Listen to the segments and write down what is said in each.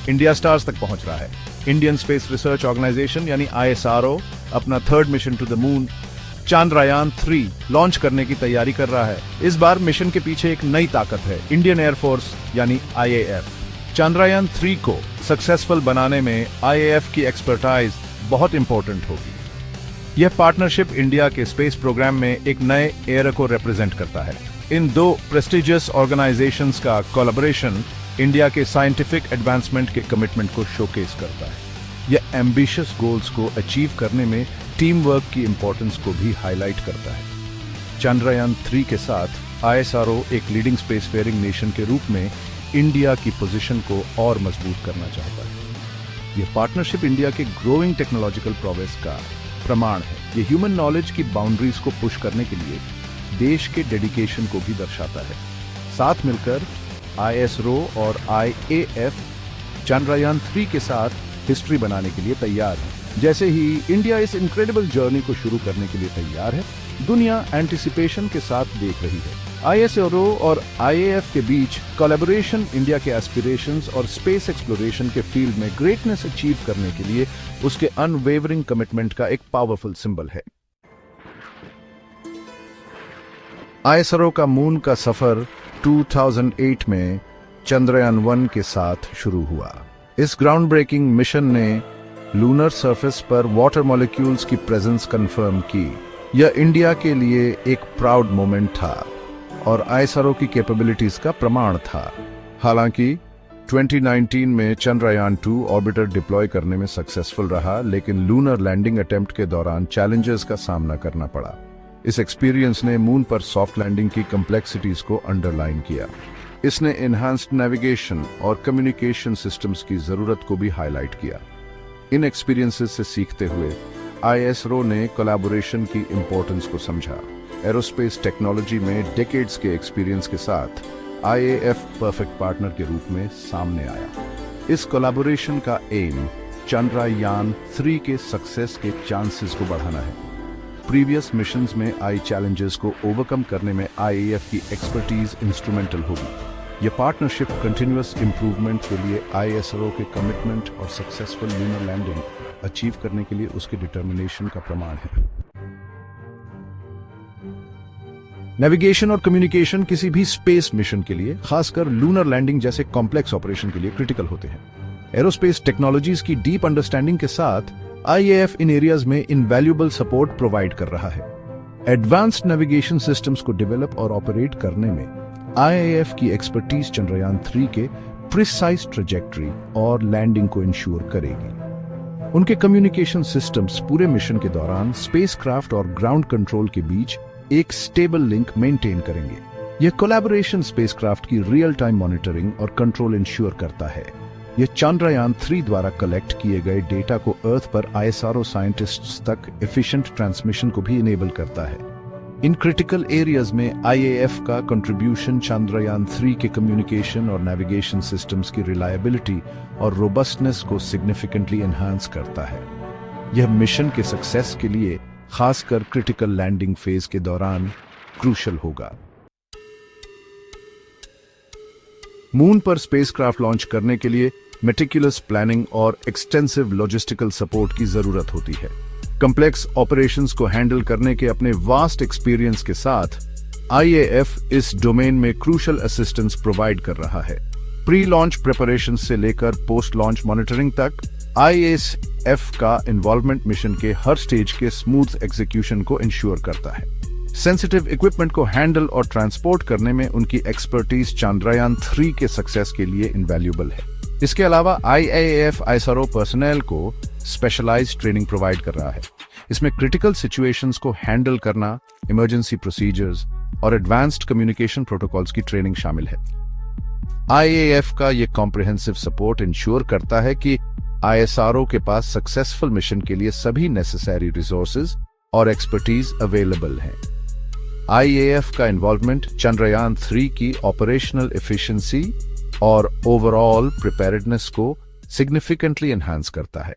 India stars तक पहुंच रहा है। इंडियन स्पेस रिसर्च ऑर्गेनाइजेशन यानी ISRO अपना third mission to the moon Chandrayaan 3 launch करने की तैयारी कर रहा है। इस बार मिशन के पीछे एक नई ताकत है, इंडियन एयरफोर्स यानी IAF। चांद्रयान 3 को सक्सेसफुल बनाने में IAF की एक्सपर्टाइज बहुत इंपॉर्टेंट होगी। यह पार्टनरशिप इंडिया के स्पेस प्रोग्राम में एक नए एरा को रिप्रेजेंट करता है। इन दो प्रेस्टिजियस ऑर्गेनाइजेशंस का कोलैबोरेशन इंडिया के साइंटिफिक एडवांसमेंट के कमिटमेंट को शोकेस करता है। यह एम्बिशियस गोल्स को अचीव करने में टीम वर्क की इंपॉर्टेंस को भी हाईलाइट करता है। चांद्रयान 3 के साथ ISRO एक लीडिंग स्पेसफेयरिंग नेशन के रूप में इंडिया की पोजीशन को और मजबूत करना चाहता है। यह पार्टनरशिप इंडिया के ग्रोइंग टेक्नोलॉजिकल प्रोग्रेस का प्रमाण है। यह ह्यूमन नॉलेज की बाउंड्रीज को पुश करने के लिए देश के डेडिकेशन को भी दर्शाता है। साथ मिलकर ISRO और IAF चांद्रयान 3 के साथ हिस्ट्री बनाने के लिए तैयार है। जैसे ही इंडिया इस इनक्रेडिबल जर्नी को शुरू करने के लिए तैयार है, दुनिया एंटिसिपेशन के साथ देख रही है। ISRO और IAF के बीच कोलैबोरेशन इंडिया के एस्पिरेशंस और स्पेस एक्सप्लोरेशन के फील्ड में ग्रेटनेस अचीव करने के लिए उसके अनवेवरिंग कमिटमेंट का एक पावरफुल सिंबल है। ISRO का मून का सफर 2008 में चंद्रयान 1 के साथ शुरू हुआ। इस ग्राउंड ब्रेकिंग मिशन ने लूनर सरफेस पर वाटर मॉलिक्यूल्स की प्रेजेंस कंफर्म की। यह इंडिया के लिए एक प्राउड मोमेंट था और ISRO की कैपेबिलिटीज का प्रमाण था। हालांकि 2019 में चंद्रयान 2 ऑर्बिटर डिप्लॉय करने में सक्सेसफुल रहा, लेकिन लूनर लैंडिंग अटेम्प्ट के दौरान चैलेंजेस का सामना करना पड़ा। इस एक्सपीरियंस ने मून पर सॉफ्ट लैंडिंग की कॉम्प्लेक्सिटीज को अंडरलाइन किया। इसने एनहांस्ड नेविगेशन और कम्युनिकेशन सिस्टम्स की जरूरत को भी हाईलाइट किया। इन एक्सपीरियंसेस से सीखते हुए ISRO ने कोलैबोरेशन की इंपॉर्टेंस को समझा। एरोस्पेस टेक्नोलॉजी में डेकेड्स के एक्सपीरियंस के साथ IAF परफेक्ट पार्टनर के रूप में सामने आया। इस कोलैबोरेशन का एम चंद्रयान 3 के सक्सेस के चांसेस को बढ़ाना है। प्रीवियस मिशंस में आई चैलेंजेस को ओवरकम करने में IAF की एक्सपर्टीज इंस्ट्रूमेंटल होगी। यह पार्टनरशिप कंटिन्यूअस इंप्रूवमेंट के लिए ISRO के कमिटमेंट और सक्सेसफुल लूनर लैंडिंग अचीव करने के लिए उसके डिटर्मिनेशन का प्रमाण है। नेविगेशन और कम्युनिकेशन किसी भी स्पेस मिशन के लिए, खासकर लूनर लैंडिंग जैसे कॉम्प्लेक्स ऑपरेशन के लिए क्रिटिकल होते हैं। एरोस्पेस टेक्नोलॉजीज की डीप अंडरस्टैंडिंग के साथ IAF इन एरियाज में इनवैल्यूएबल सपोर्ट प्रोवाइड कर रहा है। एडवांस्ड नेविगेशन सिस्टम्स को डेवलप और ऑपरेट करने में IAF की एक्सपर्टीज चंद्रयान 3 के प्रिसाइज ट्रैजेक्टरी और लैंडिंग को इंश्योर करेगी। उनके कम्युनिकेशन सिस्टम्स पूरे मिशन के दौरान स्पेसक्राफ्ट और ग्राउंड कंट्रोल के बीच एक स्टेबल लिंक मेंटेन करेंगे। यह कोलैबोरेशन स्पेसक्राफ्ट की रियल टाइम मॉनिटरिंग और कंट्रोल इंश्योर करता है। यह चंद्रयान 3 द्वारा कलेक्ट किए गए डेटा को अर्थ पर ISRO साइंटिस्ट्स तक एफिशिएंट ट्रांसमिशन को भी इनेबल करता है। इन क्रिटिकल एरियाज में IAF का कंट्रीब्यूशन चंद्रयान 3 के कम्युनिकेशन और नेविगेशन सिस्टम्स की रिलायबिलिटी और रोबस्टनेस को सिग्निफिकेंटली एनहांस करता है। यह मिशन के सक्सेस के लिए, खासकर क्रिटिकल लैंडिंग फेज के दौरान, क्रूशल होगा। मून पर स्पेसक्राफ्ट लॉन्च करने के लिए मेटिकुलस प्लानिंग और एक्सटेंसिव लॉजिस्टिकल सपोर्ट की जरूरत होती है। कॉम्प्लेक्स ऑपरेशंस को हैंडल करने के अपने वास्ट एक्सपीरियंस के साथ IAF इस डोमेन में क्रूशल असिस्टेंस प्रोवाइड कर रहा है। प्री लॉन्च प्रिपरेशन से लेकर पोस्ट लॉन्च मॉनिटरिंग तक ISF का इन्वॉल्वमेंट मिशन के हर स्टेज के स्मूथ एग्जीक्यूशन को इंश्योर करता है। सेंसिटिव इक्विपमेंट को हैंडल और ट्रांसपोर्ट करने में उनकी एक्सपर्टीज चंद्रयान 3 के सक्सेस के लिए इनवैल्यूएबल है। इसके अलावा IAF ISRO पर्सनल को स्पेशलाइज्ड ट्रेनिंग प्रोवाइड कर रहा है। इसमें क्रिटिकल सिचुएशंस को हैंडल करना, इमरजेंसी प्रोसीजर्स और एडवांस्ड कम्युनिकेशन प्रोटोकॉल्स की ट्रेनिंग शामिल है। IAF का यह कॉम्प्रिहेंसिव सपोर्ट इंश्योर करता है कि ISRO के पास सक्सेसफुल मिशन के लिए सभी नेसेसरी रिसोर्सेज और एक्सपर्टीज अवेलेबल हैं। IAF का इन्वॉल्वमेंट चंद्रयान 3 की ऑपरेशनल एफिशिएंसी और ओवरऑल प्रिपेयर्डनेस को सिग्निफिकेंटली एनहांस करता है।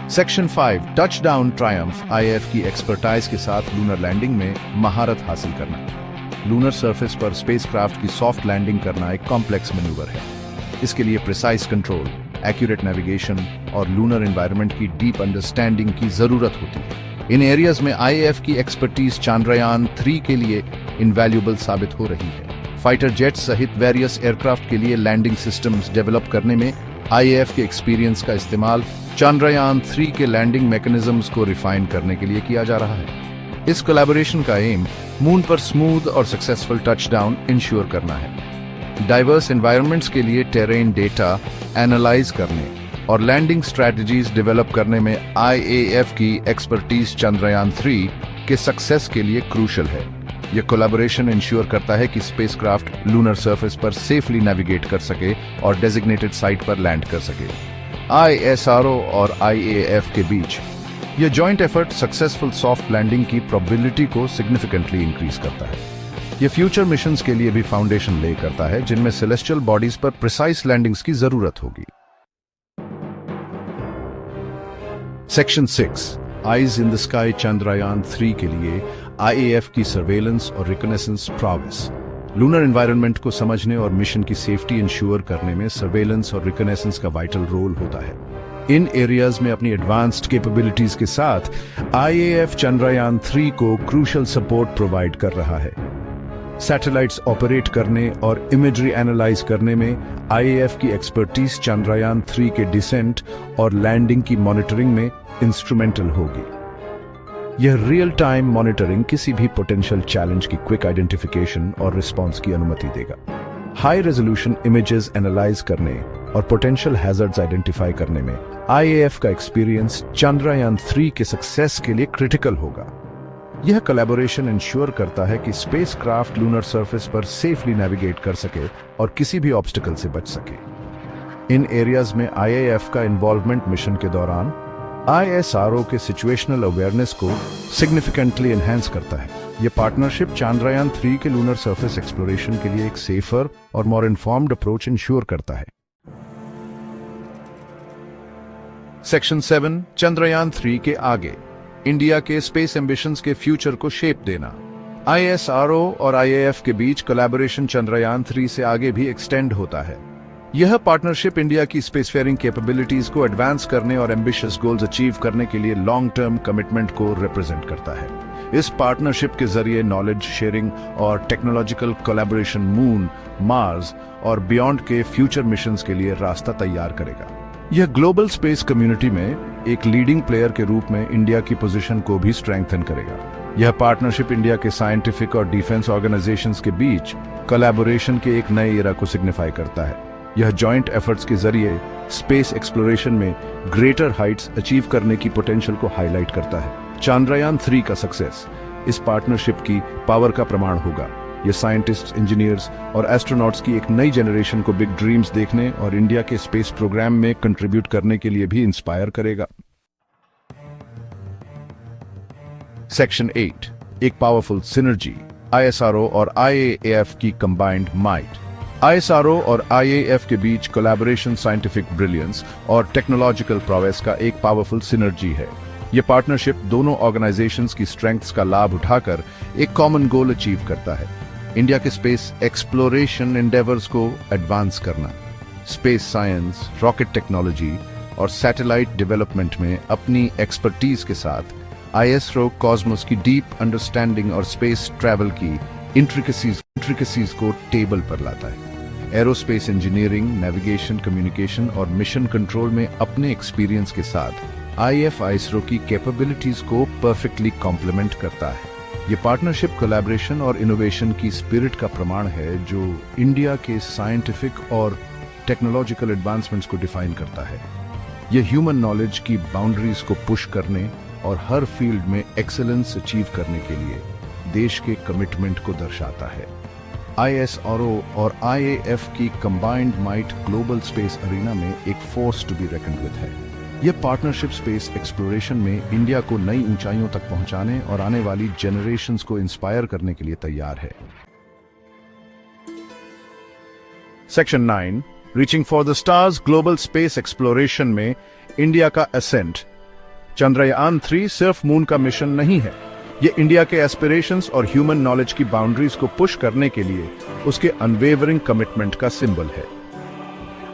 सेक्शन 5 टचडाउन ट्रायम्फ IAF की एक्सपर्टाइज के साथ लूनर लैंडिंग में महारत हासिल करना। लूनर सरफेस पर स्पेसक्राफ्ट की सॉफ्ट लैंडिंग करना एक कॉम्प्लेक्स मैन्यूवर है। इसके लिए प्रिसाइज कंट्रोल, एक्यूरेट नेविगेशन और लूनर एनवायरनमेंट की डीप अंडरस्टैंडिंग की जरूरत होती है। इन एरियाज में आईएएफ की एक्सपर्टीज चांद्रयान 3 के लिए इनवैल्यूएबल साबित हो रही है। फाइटर जेट सहित वेरियस एयरक्राफ्ट के लिए लैंडिंग सिस्टम्स डेवलप करने में आईएएफ के एक्सपीरियंस का इस्तेमाल चांद्रयान 3 के लैंडिंग मैकेनिज्म्स को रिफाइन करने के लिए किया जा रहा है। इस कोलैबोरेशन का एम मून पर स्मूथ और सक्सेसफुल टचडाउन इंश्योर करना है। डाइवर्स एनवायरनमेंट्स के लिए टेरेन डेटा एनालाइज करने और लैंडिंग स्ट्रैटेजीज डेवलप करने में आईएएफ की एक्सपर्टीज चंद्रयान 3 के सक्सेस के लिए क्रूशल है। यह कोलैबोरेशन इंश्योर करता है कि स्पेसक्राफ्ट लूनर सरफेस पर सेफली नेविगेट कर सके और डेजिग्नेटेड साइट पर लैंड कर सके। आईएसआरओ और आईएएफ के बीच यह joint effort successful soft landing की प्रोबेबिलिटी को सिग्निफिकेंटली इंक्रीज करता है। यह फ्यूचर मिशंस के लिए भी फाउंडेशन ले करता है जिनमें सेलेस्टियल बॉडीज पर प्रिसाइज लैंडिंग्स की जरूरत होगी। Section 6 eyes in the sky Chandrayaan 3 के लिए आईएएफ की सर्वेलेंस और रिकनेसेंस प्रॉविस। लूनर एनवायरनमेंट को समझने और मिशन की सेफ्टी इंश्योर करने में सर्वेलेंस और रिकनेसेंस का वाइटल रोल होता है। इन एरियाज में अपनी एडवांस्ड कैपेबिलिटीज के साथ आईएएफ चंद्रयान 3 को क्रूशल सपोर्ट प्रोवाइड कर रहा है। सैटेलाइट्स ऑपरेट करने और इमेजरी एनालाइज करने में आईएएफ की एक्सपर्टीज चंद्रयान 3 के डिसेंट और लैंडिंग की मॉनिटरिंग में इंस्ट्रूमेंटल होगी। यह रियल टाइम मॉनिटरिंग किसी भी पोटेंशियल चैलेंज की क्विक आइडेंटिफिकेशन और रिस्पांस की अनुमति देगा। हाई रेजोल्यूशन इमेजेस एनालाइज करने और पोटेंशियल हैजर्ड्स आइडेंटिफाई करने में आईएएफ का एक्सपीरियंस चंद्रयान 3 के सक्सेस के लिए क्रिटिकल होगा। यह कोलैबोरेशन इंश्योर करता है कि स्पेसक्राफ्ट लूनर सरफेस पर सेफली नेविगेट कर सके और किसी भी ऑब्स्टिकल से बच सके। इन एरियाज में आईएएफ का इन्वॉल्वमेंट मिशन के दौरान आईएसआरओ के सिचुएशनल अवेयरनेस को सिग्निफिकेंटली एनहांस करता है। यह पार्टनरशिप चांद्रयान 3 के लूनर सरफेस एक्सप्लोरेशन के लिए एक सेफर और मोर इन्फॉर्म्ड अप्रोच इंश्योर करता है। सेक्शन 7 चंद्रयान 3 के आगे इंडिया के स्पेस एम्बिशंस के फ्यूचर को शेप देना। आईएसआरओ और आईएएफ के बीच कोलैबोरेशन चंद्रयान 3 से आगे भी एक्सटेंड होता है। यह पार्टनरशिप इंडिया की स्पेसफेयरिंग कैपेबिलिटीज को एडवांस करने और एम्बिशियस गोल्स अचीव करने के लिए लॉन्ग टर्म कमिटमेंट को रिप्रेजेंट करता है। इस पार्टनरशिप के जरिए नॉलेज शेयरिंग और टेक्नोलॉजिकल कोलैबोरेशन मून, मार्स और बियॉन्ड के फ्यूचर मिशंस के लिए रास्ता तैयार करेगा। यह ग्लोबल स्पेस कम्युनिटी में एक लीडिंग प्लेयर के रूप में इंडिया की पोजीशन को भी स्ट्रेंथन करेगा। यह पार्टनरशिप इंडिया के साइंटिफिक और डिफेंस ऑर्गेनाइजेशंस के बीच कोलैबोरेशन के एक नए एरा को सिग्निफाई करता है। यह जॉइंट एफर्ट्स के जरिए स्पेस एक्सप्लोरेशन में ग्रेटर हाइट्स अचीव करने की पोटेंशियल को हाईलाइट करता है। चांद्रयान 3 का सक्सेस इस पार्टनरशिप की पावर का प्रमाण होगा। यह साइंटिस्ट, इंजीनियर्स और एस्ट्रोनॉट्स की एक नई जनरेशन को बिग ड्रीम्स देखने और इंडिया के स्पेस प्रोग्राम में कंट्रीब्यूट करने के लिए भी इंस्पायर करेगा। सेक्शन 8 एक पावरफुल सिनर्जी, आईएसआरओ और आईएएफ की कंबाइंड माइट। आईएसआरओ और आईएएफ के बीच कोलैबोरेशन साइंटिफिक ब्रिलियंस और टेक्नोलॉजिकल प्रोवेस का एक पावरफुल सिनर्जी है। यह पार्टनरशिप दोनों ऑर्गेनाइजेशंस की स्ट्रेंथ्स का लाभ उठाकर एक कॉमन गोल अचीव करता है। इंडिया के स्पेस एक्सप्लोरेशन एंडेवर्स को एडवांस करना, स्पेस साइंस, रॉकेट टेक्नोलॉजी और सैटेलाइट डेवलपमेंट में अपनी एक्सपर्टीज के साथ आईएसआरओ कॉस्मोस की डीप अंडरस्टैंडिंग और स्पेस ट्रैवल की इंट्रिकसीज को टेबल पर लाता है। एरोस्पेस इंजीनियरिंग, नेविगेशन, कम्युनिकेशन और मिशन कंट्रोल में अपने एक्सपीरियंस के साथ आईएसआरओ की कैपेबिलिटीज को परफेक्टली कॉम्प्लीमेंट करता है। ये पार्टनरशिप कोलैबोरेशन और इनोवेशन की स्पिरिट का प्रमाण है जो इंडिया के साइंटिफिक और टेक्नोलॉजिकल एडवांसमेंट्स को डिफाइन करता है। यह ह्यूमन नॉलेज की बाउंड्रीज को पुश करने और हर फील्ड में एक्सेलेंस अचीव करने के लिए देश के कमिटमेंट को दर्शाता है। आईएसआरओ और आईएएफ की combined might global space arena में एक force to be reckoned with है। यह पार्टनरशिप स्पेस एक्सप्लोरेशन में इंडिया को नई ऊंचाइयों तक पहुंचाने और आने वाली जनरेशंस को इंस्पायर करने के लिए तैयार है। Section 9 reaching for the stars global space exploration में इंडिया का असेंट। चंद्रयान 3 सिर्फ मून का मिशन नहीं है, ये इंडिया के एस्पिरेशंस और ह्यूमन नॉलेज की बाउंड्रीज को पुश करने के लिए उसके अनवेवरिंग कमिटमेंट का सिंबल है।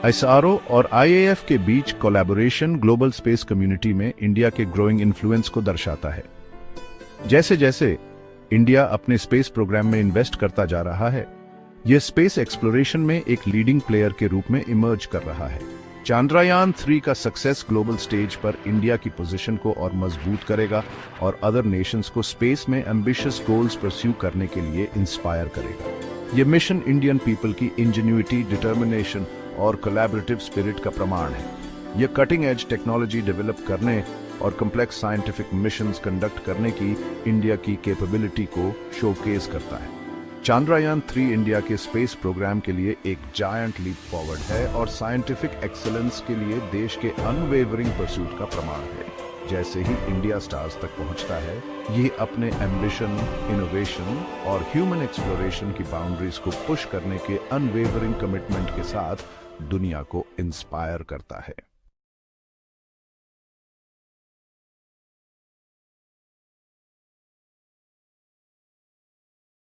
ISRO और IAF के बीच कोलैबोरेशन ग्लोबल स्पेस कम्युनिटी में इंडिया के ग्रोइंग इन्फ्लुएंस को दर्शाता है। जैसे जैसे इंडिया अपने स्पेस प्रोग्राम में इन्वेस्ट करता जा रहा है, यह स्पेस एक्सप्लोरेशन में एक लीडिंग प्लेयर के रूप में इमर्ज कर रहा है। चांद्रयान 3 का सक्सेस ग्लोबल स्टेज पर इंडिया की पोजीशन को और मजबूत करेगा और अदर नेशंस को स्पेस में एम्बिशियस गोल्स परस्यू करने के लिए इंस्पायर करेगा। यह मिशन इंडियन पीपल की इंजेन्युइटी, डिटर्मिनेशन और कोलैबोरेटिव स्पिरिट का प्रमाण है। यह कटिंग एज टेक्नोलॉजी डेवलप करने और कॉम्प्लेक्स साइंटिफिक मिशंस कंडक्ट करने की इंडिया की कैपेबिलिटी को शोकेस करता है। चांद्रयान 3 इंडिया के स्पेस प्रोग्राम के लिए एक जायंट लीप फॉरवर्ड है और साइंटिफिक एक्सीलेंस के लिए देश के अनवेवरिंग परस्यूट का प्रमाण है। जैसे ही इंडिया स्टार्स तक पहुंचता है, ये अपने एम्बिशन, इनोवेशन और ह्यूमन एक्सप्लोरेशन की बाउंड्रीज को पुश करने के अनवेवरिंग कमिटमेंट के साथ दुनिया को इंस्पायर करता है।